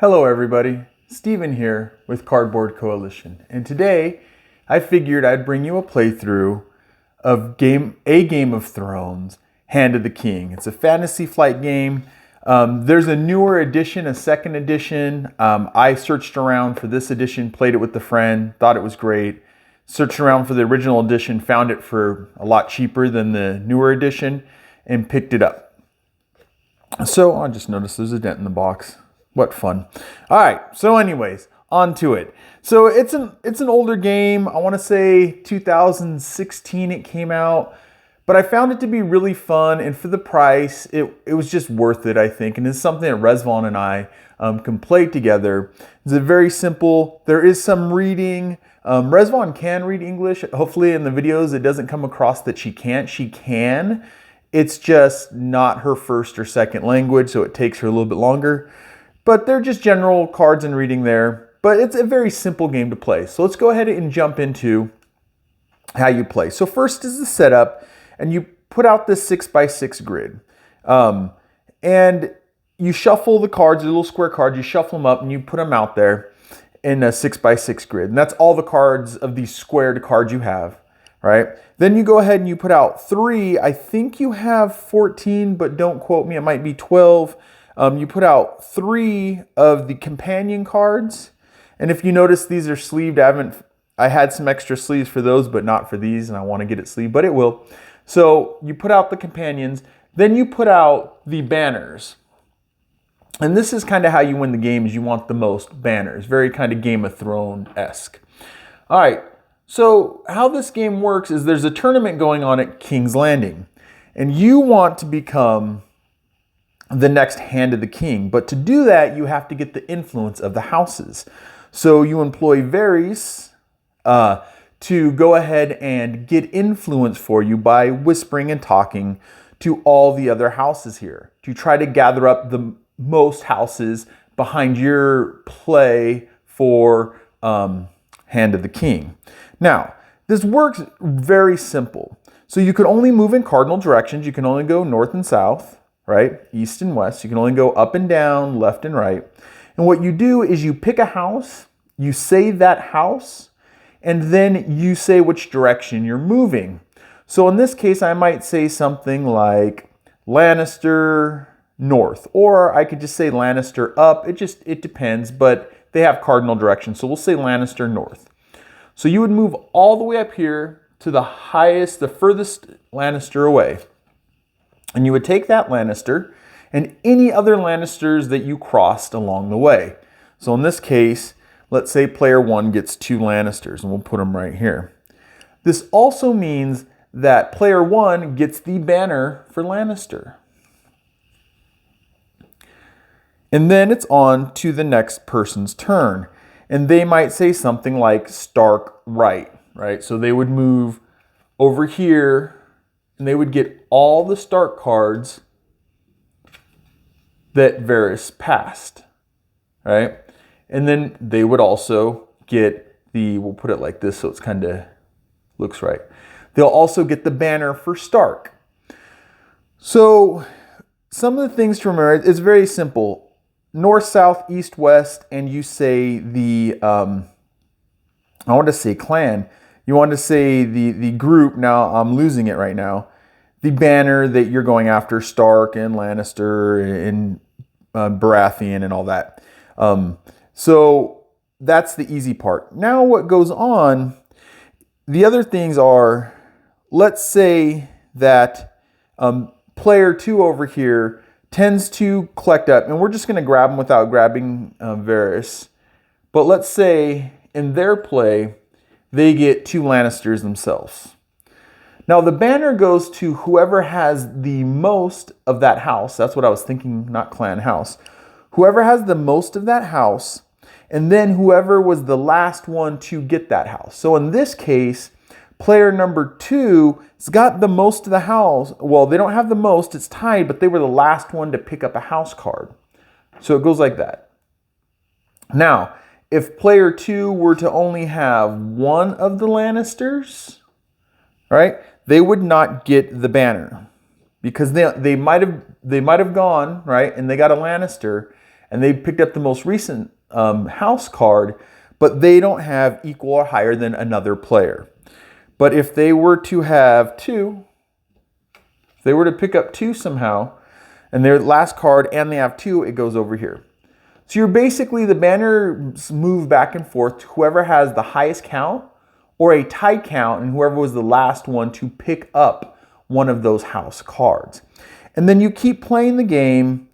Hello everybody, Steven here with Cardboard Coalition, and today I figured I'd bring you a playthrough of A Game of Thrones, Hand of the King. It's a fantasy flight game. There's a newer edition, a second edition. I searched around for this edition, played it with a friend, thought it was great. Searched around for the original edition, found it for a lot cheaper than the newer edition, and picked it up. So I just noticed there's a dent in the box. What fun. All right, so anyways, on to it. So it's an older game. I want to say 2016 it came out, but I found it to be really fun, and for the price, it was just worth it, I think, and it's something that Resvon and I can play together. It's a very simple, there is some reading. Resvon can read English. Hopefully in the videos it doesn't come across that she can't. She can. It's just not her first or second language, so it takes her a little bit longer. But they're just general cards and reading there. But it's a very simple game to play. So let's go ahead and jump into how you play. So first is the setup, and you put out this 6x6 grid. And you shuffle the cards, the little square cards, you shuffle them up and you put them out there in a 6x6 grid. And that's all the cards of these squared cards you have, right? Then you go ahead and you put out 3. I think you have 14, but don't quote me, it might be 12. You put out 3 of the companion cards. And if you notice, these are sleeved. I had some extra sleeves for those, but not for these, and I want to get it sleeved, but it will. So you put out the companions, then you put out the banners. And this is kind of how you win the game, is you want the most banners. Very kind of Game of Thrones-esque. All right, so how this game works is there's a tournament going on at King's Landing, and you want to become the next Hand of the King. But to do that, you have to get the influence of the houses. So you employ Varys to go ahead and get influence for you by whispering and talking to all the other houses here, to try to gather up the most houses behind your play for Hand of the King. Now, this works very simple. So you can only move in cardinal directions. You can only go north and south, right? East and west. You can only go up and down, left and right. And what you do is you pick a house, you say that house, and then you say which direction you're moving. So in this case, I might say something like Lannister north, or I could just say Lannister up. It depends, but they have cardinal directions. So we'll say Lannister north. So you would move all the way up here to the highest, the furthest Lannister away. And you would take that Lannister and any other Lannisters that you crossed along the way. So in this case, let's say player 1 gets 2 Lannisters, and we'll put them right here. This also means that player 1 gets the banner for Lannister. And then it's on to the next person's turn. And they might say something like Stark right? So they would move over here, and they would get all the Stark cards that Varys passed, right? And then they would also get we'll put it like this so it's kind of looks right. They'll also get the banner for Stark. So some of the things to remember, it's very simple. North, south, east, west, and you say I want to say clan. You want to say the group. Now I'm losing it right now. The banner that you're going after, Stark and Lannister and Baratheon and all that. So that's the easy part. Now what goes on, the other things are, let's say that player 2 over here tends to collect up, and we're just going to grab them without grabbing Varys. But let's say in their play, they get 2 Lannisters themselves. Now the banner goes to whoever has the most of that house. That's what I was thinking, not clan, house. Whoever has the most of that house, and then whoever was the last one to get that house. So in this case, player number 2 has got the most of the house. Well, they don't have the most, it's tied, but they were the last one to pick up a house card. So it goes like that. Now, if player 2 were to only have one of the Lannisters, right, they would not get the banner because they might have gone, right, and they got a Lannister, and they picked up the most recent house card, but they don't have equal or higher than another player. But if they were to have two, if they were to pick up two somehow, and their last card and they have two, it goes over here. So you're basically, the banners move back and forth to whoever has the highest count or a tie count, and whoever was the last one to pick up one of those house cards. And then you keep playing the game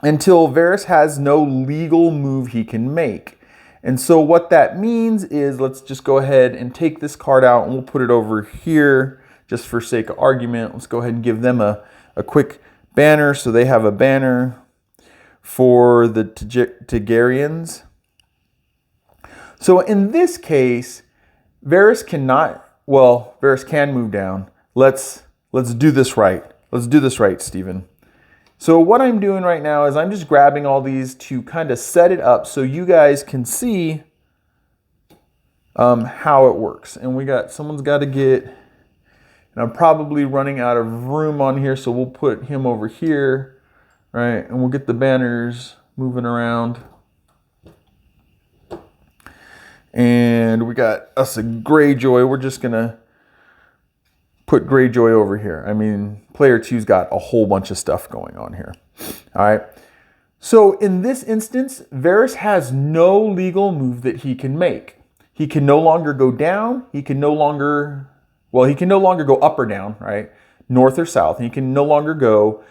until Varys has no legal move he can make. And so what that means is, let's just go ahead and take this card out and we'll put it over here just for sake of argument. Let's go ahead and give them a quick banner. So they have a banner for the Targaryens. So in this case, Varys can move down. Let's do this right. Let's do this right, Stephen. So what I'm doing right now is I'm just grabbing all these to kind of set it up so you guys can see how it works. And someone's got to get, and I'm probably running out of room on here, so we'll put him over here. Right, and we'll get the banners moving around. And we got us a Greyjoy. We're just gonna put Greyjoy over here. I mean, player two's got a whole bunch of stuff going on here. All right. So in this instance, Varys has no legal move that he can make. He can no longer go down. He can no longer go up or down, right? North or south. And he can no longer go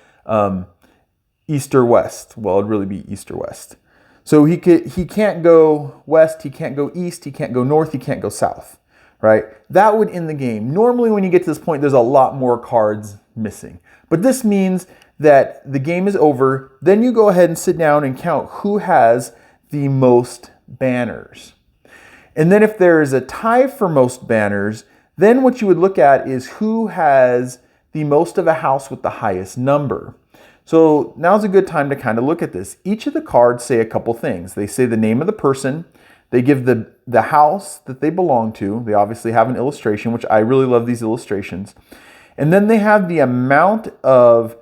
east or west. Well, it'd really be east or west. So he can't go west, he can't go east, he can't go north, he can't go south, right? That would end the game. Normally when you get to this point, there's a lot more cards missing. But this means that the game is over. Then you go ahead and sit down and count who has the most banners. And then if there is a tie for most banners, then what you would look at is who has the most of a house with the highest number. So now's a good time to kind of look at this. Each of the cards say a couple things. They say the name of the person. They give the house that they belong to. They obviously have an illustration, which I really love these illustrations. And then they have the amount of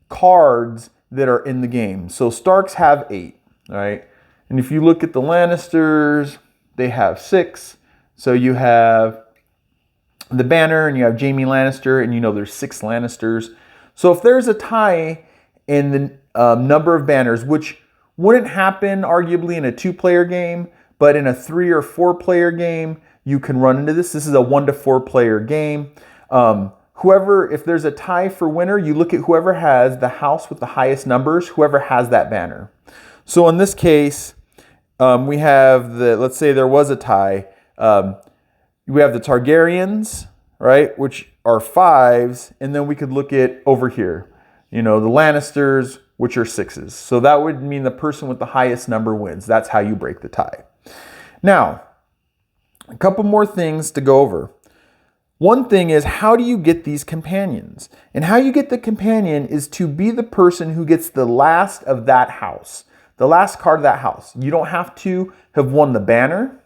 cards that are in the game. So Starks have 8, right? And if you look at the Lannisters, they have 6. So you have the banner and you have Jaime Lannister, and you know there's 6 Lannisters. So if there's a tie in the number of banners, which wouldn't happen arguably in a 2-player game, but in a 3 or 4-player game, you can run into this. This is a 1 to 4-player game. If there's a tie for winner, you look at whoever has the house with the highest numbers, whoever has that banner. So in this case, we have let's say there was a tie. We have the Targaryens, right, which are 5s, and then we could look at over here, the Lannisters, which are 6s. So that would mean the person with the highest number wins. That's how you break the tie. Now, a couple more things to go over. One thing is, how do you get these companions? And how you get the companion is to be the person who gets the last of that house, the last card of that house. You don't have to have won the banner.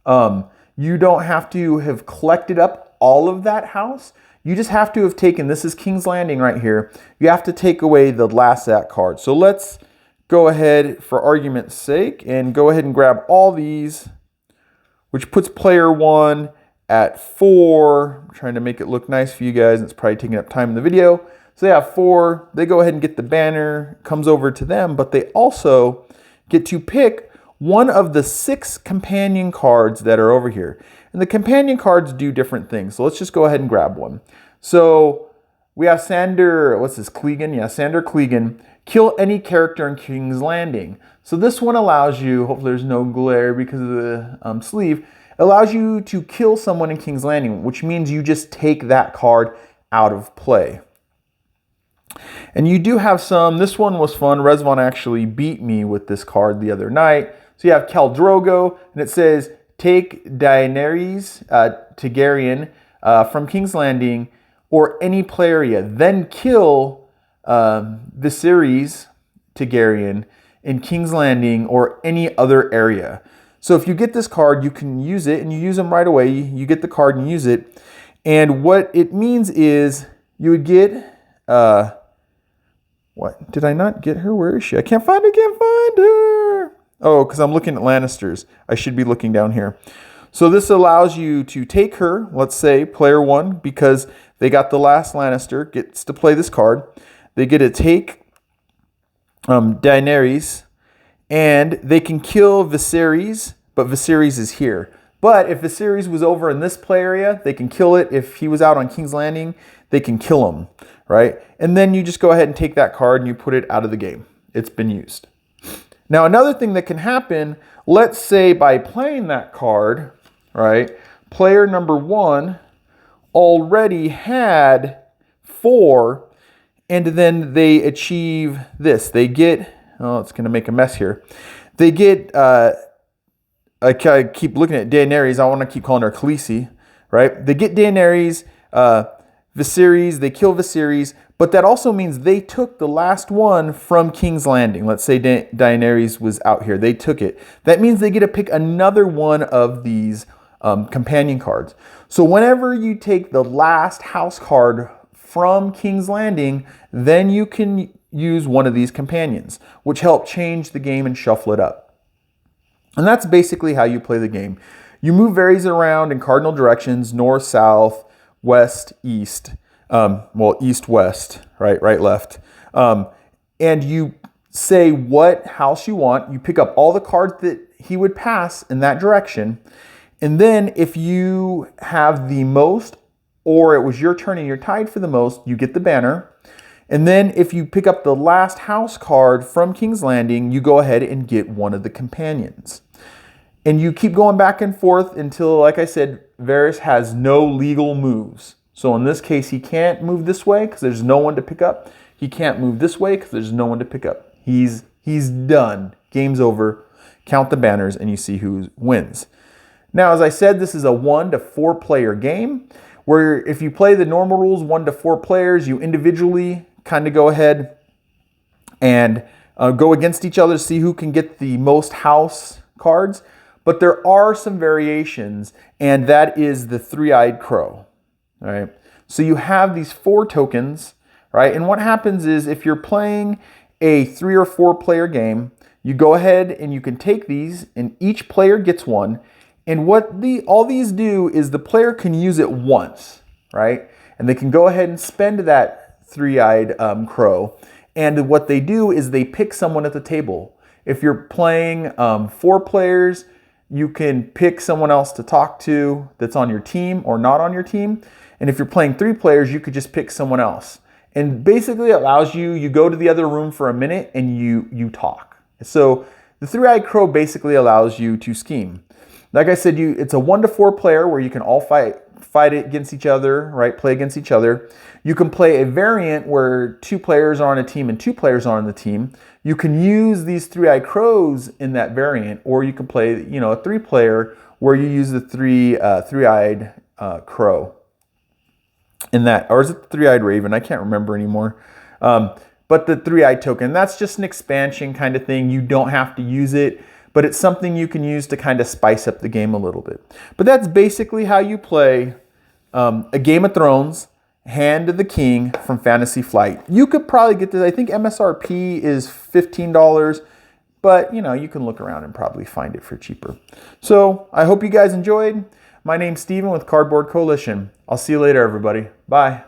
You don't have to have collected up all of that house. You just have to have taken, this is King's Landing right here, you have to take away the last of that card. So let's go ahead, for argument's sake, and go ahead and grab all these, which puts player 1 at 4. I'm trying to make it look nice for you guys. It's probably taking up time in the video. So they have 4. They go ahead and get the banner, comes over to them, but they also get to pick one of the 6 companion cards that are over here. And the companion cards do different things. So let's just go ahead and grab one. So we have Sandor, what's this, Clegane? Yeah, Sandor Clegane. Kill any character in King's Landing. So this one allows you, hopefully there's no glare because of the sleeve, allows you to kill someone in King's Landing, which means you just take that card out of play. And you do have some, this one was fun. Rezvon actually beat me with this card the other night. So you have Khal Drogo, and it says, take Daenerys Targaryen from King's Landing or any play area, then kill Viserys Targaryen in King's Landing or any other area. So if you get this card, you can use it, and you use them right away. You get the card and use it. And what it means is you would get, What? Did I not get her? Where is she? I can't find her. Oh, because I'm looking at Lannisters. I should be looking down here. So this allows you to take her, let's say player 1, because they got the last Lannister, gets to play this card. They get to take Daenerys, and they can kill Viserys, but Viserys is here. But if Viserys was over in this play area, they can kill it. If he was out on King's Landing, they can kill him, right? And then you just go ahead and take that card and you put it out of the game. It's been used. Now, another thing that can happen, let's say by playing that card, right, player number 1 already had 4, and then they achieve this. They get, oh, it's going to make a mess here. They get, I keep looking at Daenerys. I want to keep calling her Khaleesi, right? They get Daenerys, Viserys, they kill Viserys, but that also means they took the last one from King's Landing. Let's say Daenerys was out here. They took it. That means they get to pick another one of these companion cards. So whenever you take the last house card from King's Landing, then you can use one of these companions, which help change the game and shuffle it up. And that's basically how you play the game. You move berries around in cardinal directions, north, south, west, east. East, west, right, left. And you say what house you want. You pick up all the cards that he would pass in that direction. And then if you have the most, or it was your turn and you're tied for the most, you get the banner. And then if you pick up the last house card from King's Landing, you go ahead and get one of the companions. And you keep going back and forth until, like I said, Varys has no legal moves. So in this case, he can't move this way because there's no one to pick up. He can't move this way because there's no one to pick up. He's done. Game's over. Count the banners and you see who wins. Now, as I said, this is a 1 to 4 player game where if you play the normal rules, 1 to 4 players, you individually kind of go ahead and go against each other to see who can get the most house cards. But there are some variations, and that is the three-eyed crow. All right. So you have these 4 tokens, right? And what happens is if you're playing a 3 or 4 player game, you go ahead and you can take these, and each player gets one. And what all these do is the player can use it once, right? And they can go ahead and spend that three-eyed crow. And what they do is they pick someone at the table. If you're playing 4 players, you can pick someone else to talk to that's on your team or not on your team. And if you're playing 3 players, you could just pick someone else. And basically it allows you go to the other room for a minute and you talk. So the three-eyed crow basically allows you to scheme. Like I said, it's a 1 to 4 player where you can all fight against each other, right? Play against each other. You can play a variant where 2 players are on a team and 2 players are on the team. You can use these three-eyed crows in that variant, or you can play, a 3-player where you use the three-eyed crow in that, or is it the three-eyed raven? I can't remember anymore. But the three-eyed token, that's just an expansion kind of thing. You don't have to use it, but it's something you can use to kind of spice up the game a little bit. But that's basically how you play a Game of Thrones, Hand of the King from Fantasy Flight. You could probably get this, I think MSRP is $15, but you can look around and probably find it for cheaper. So I hope you guys enjoyed. My name's Steven with Cardboard Coalition. I'll see you later, everybody. Bye.